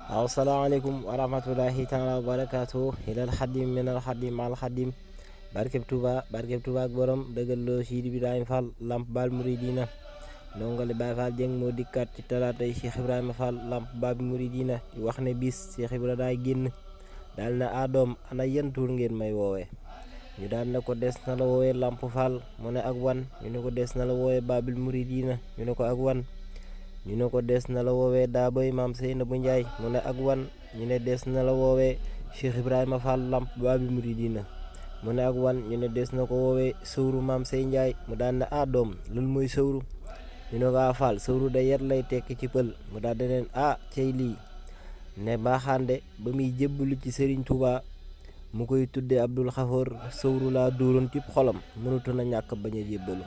Assalamualaikum warahmatullahi taala wabarakatuh. Ilal xadim minal xadim al xadim. Barkeb Touba ak borom dëggal loo Sidi Ibrahima Fall Lamp Baal Muridina. ndongole Baye Fall Dieng moo dikkaat ci talaatay Cheikh Ibrahima Fall Lamp Baal Muridina di wax ne bis Cheikh Ibra daay génn daal na adoom ana yan tur ngeen may woowee ñu daal ne ko des na la woowee Lamp Fall mu ne ak wan ñu ne ko des na la woowee Baabil Muridina ñu ne ko ak wan ñu ne ko des na la woowee Daaboy Maam Seynabou Ndiaye mu ne ak wan ñu ne des na la woowee Cheikh Ibrahima Fall Lamp Baabil Muridina mu ne ak wan ñu ne des na ko woowee sëwru Maam Sey Ndiaye mu daan ne doom loolu mooy sëwru ñu ne ko Fall sëwru de yet lay tekki ci pël mu daal di leen cey lii ne baaxaande ba muy jébbalu ci Serigne Touba mu koy tuddee Abdul Xafoor sëwru laa dóoroon ci xolam mënutu na ñàkk bañ a jébbalu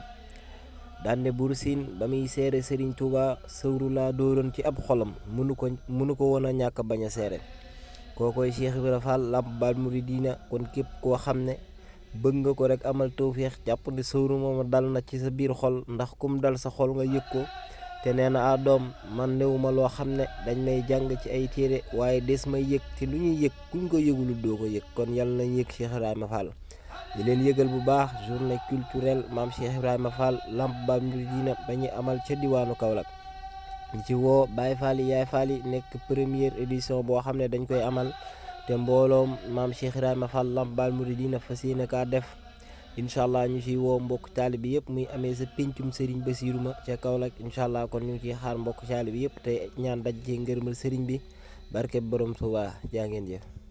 daan ne Buur Siin ba muy seere Serigne Touba sëwru laa dóoroon ci ab xolam mënu ko woon a ñàkk bañ a seere kookoy Cheikh Ibra Fall Lamp Baal Muridina kon képp koo xam ne bëgg nga ko rek amal tawféex jàpp ne sëwru moom dal na ci sa biir xol ndax kum dal sa xol nga yëg ko te nee na doom man newuma loo xam ne dañ may jàng ci ay téere waaye des may yëg te lu ñuy yëg kuñ ko yëgulu doo ko yëg kon yàlla nañ yëg Cheikh Ibrahima Fall di leen yëgal bu baax journée culturelle maam Cheikh Ibrahima Fall Lamp Baal Muridina ba ñuy amal ca diwaanu Kaolack ñi ci woo Baye Fall yi Yaay Fall yi nekk première édition boo xam ne dañ koy amal te mbooloom maam Cheikh Ibrahima Fall Lamp Baal Muridina fas yéene kaa def incha allah ñu ciy woo mbokk taalibi yëpp muy amee sa péncum Serigne Bassirou ma ca Kaolack incha allah kon ñu ngi ciy xaar mbokk taalibi yëpp te ñaan daj ci ngërëmal Serigne bi barke borom Touba jaa ngeen jëf.